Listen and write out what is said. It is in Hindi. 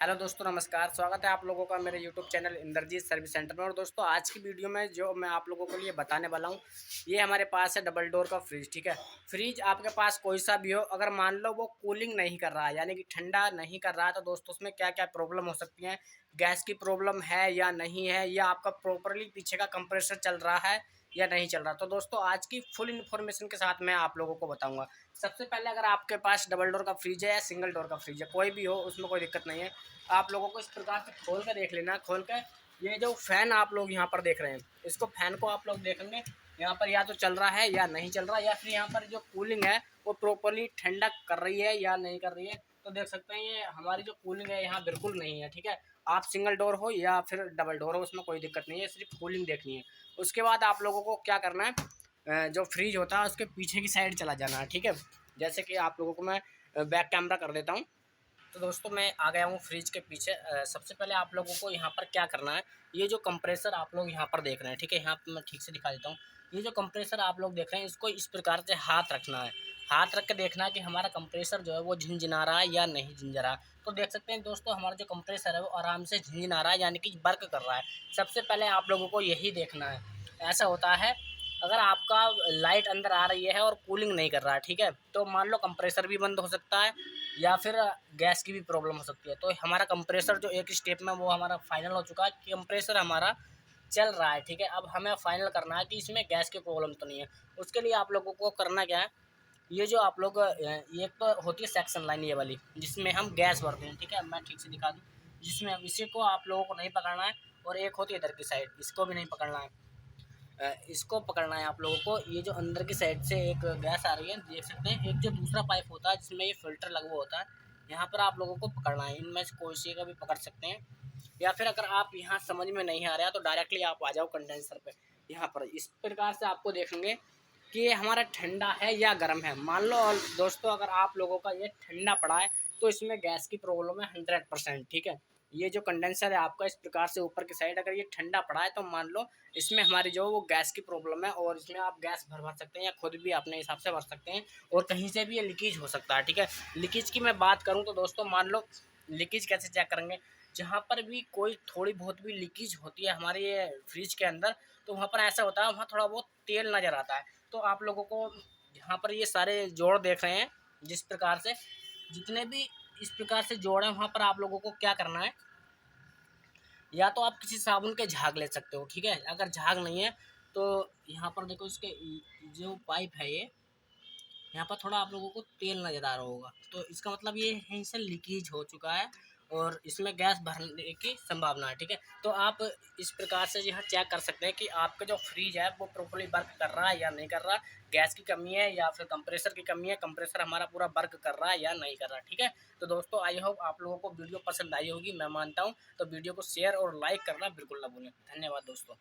हेलो दोस्तों, नमस्कार। स्वागत है आप लोगों का मेरे YouTube channel Indrajeet service centre में। और दोस्तों, आज की वीडियो में जो मैं आप लोगों के लिए बताने वाला हूँ, ये हमारे पास है डबल डोर का फ्रिज। ठीक है, फ्रिज आपके पास कोई सा भी हो, अगर मान लो वो कूलिंग नहीं कर रहा है, यानी कि ठंडा नहीं कर रहा है, तो दोस्तों उसमें क्या क्या प्रॉब्लम हो सकती है। गैस की प्रॉब्लम है या नहीं है, या आपका प्रॉपरली पीछे का कंप्रेसर चल रहा है या नहीं चल रहा। तो दोस्तों, आज की फुल इन्फॉर्मेशन के साथ मैं आप लोगों को बताऊंगा। सबसे पहले, अगर आपके पास डबल डोर का फ्रिज है या सिंगल डोर का फ्रिज है, कोई भी हो, उसमें कोई दिक्कत नहीं है। आप लोगों को इस प्रकार से खोल कर देख लेना। खोल कर ये जो फैन आप लोग यहाँ पर देख रहे हैं, इसको फैन को आप लोग देखेंगे यहाँ पर या तो चल रहा है या नहीं चल रहा, या फिर यहाँ पर जो कूलिंग है वो प्रॉपरली ठंडा कर रही है या नहीं कर रही है। तो देख सकते हैं ये हमारी जो कूलिंग है यहाँ बिल्कुल नहीं है। ठीक है, आप सिंगल डोर हो या फिर डबल डोर हो, उसमें कोई दिक्कत नहीं है, सिर्फ कूलिंग देखनी है। उसके बाद आप लोगों को क्या करना है, जो फ्रिज होता है उसके पीछे की साइड चला जाना है। ठीक है, जैसे कि आप लोगों को मैं बैक कैमरा कर देता हूँ। तो दोस्तों, मैं आ गया हूँ फ्रिज के पीछे। सबसे पहले आप लोगों को यहाँ पर क्या करना है, ये जो कंप्रेसर आप लोग यहाँ पर देख रहे हैं, ठीक है, यहाँ पर मैं ठीक से दिखा देता हूँ। ये जो कंप्रेसर आप लोग देख रहे हैं, इसको इस प्रकार से हाथ रखना है। हाथ रख के देखना है कि हमारा कंप्रेसर जो है वो झिनझिना रहा है या नहीं झिनझिना रहा। तो देख सकते हैं दोस्तों, हमारा जो कंप्रेसर है वो आराम से झिनझिना रहा है, यानी कि वर्क कर रहा है। सबसे पहले आप लोगों को यही देखना है। ऐसा होता है, अगर आपका लाइट अंदर आ रही है और कूलिंग नहीं कर रहा है, ठीक है, तो मान लो कंप्रेसर भी बंद हो सकता है या फिर गैस की भी प्रॉब्लम हो सकती है। तो हमारा कंप्रेसर जो एक स्टेप में वो हमारा फाइनल हो चुका है कि कंप्रेसर हमारा चल रहा है। ठीक है, अब हमें फाइनल करना है कि इसमें गैस की प्रॉब्लम तो नहीं है। उसके लिए आप लोगों को करना क्या है, ये जो आप लोग ये तो होती है सेक्शन लाइन, ये वाली जिसमें हम गैस भरते हैं। ठीक है, मैं ठीक से दिखा दूँ, जिसमें अब इसी को आप लोगों को नहीं पकड़ना है। और एक होती है इधर की साइड, इसको भी नहीं पकड़ना है। इसको पकड़ना है आप लोगों को। ये जो अंदर की साइड से एक गैस आ रही है, देख सकते हैं, एक जो दूसरा पाइप होता है जिसमें ये फिल्टर लगा हुआ होता है, यहाँ पर आप लोगों को पकड़ना है। इनमें से कोई सी का भी पकड़ सकते हैं, या फिर अगर आप यहाँ समझ में नहीं आ रहा तो डायरेक्टली आप आ जाओ कंडेंसर पे। यहाँ पर इस प्रकार से आपको देखेंगे कि ये हमारा ठंडा है या गर्म है। मान लो और दोस्तों, अगर आप लोगों का ये ठंडा पड़ा है तो इसमें गैस की प्रॉब्लम है 100%। ठीक है, ये जो कंडेंसर है आपका इस प्रकार से ऊपर की साइड, अगर ये ठंडा पड़ा है तो मान लो इसमें हमारी जो वो गैस की प्रॉब्लम है, और इसमें आप गैस भर सकते हैं या खुद भी अपने हिसाब से भर सकते हैं। और कहीं से भी ये लीकेज हो सकता है। ठीक है, लीकेज की मैं बात करूँ तो दोस्तों, मान लो लीकेज कैसे चेक करेंगे, जहाँ पर भी कोई थोड़ी बहुत भी लीकेज होती है हमारे ये फ्रिज के अंदर, तो वहाँ पर ऐसा होता है, वहाँ थोड़ा बहुत तेल नज़र आता है। तो आप लोगों को यहाँ पर ये सारे जोड़ देख रहे हैं, जिस प्रकार से जितने भी इस प्रकार से जोड़ हैं, वहाँ पर आप लोगों को क्या करना है, या तो आप किसी साबुन के झाग ले सकते हो। ठीक है, अगर झाग नहीं है तो यहाँ पर देखो, इसके जो पाइप है ये, यहाँ पर थोड़ा आप लोगों को तेल नज़र आ रहा होगा, तो इसका मतलब ये यहीं से लीकेज हो चुका है और इसमें गैस भरने की संभावना है। ठीक है, तो आप इस प्रकार से यहाँ चेक कर सकते हैं कि आपका जो फ्रिज है वो प्रॉपर्ली वर्क कर रहा है या नहीं कर रहा, गैस की कमी है या फिर कंप्रेसर की कमी है, कंप्रेसर हमारा पूरा वर्क कर रहा है या नहीं कर रहा। ठीक है, तो दोस्तों, आई होप आप लोगों को वीडियो पसंद आई होगी, मैं मानता हूँ। तो वीडियो को शेयर और लाइक करना बिल्कुल ना भूलें। धन्यवाद दोस्तों।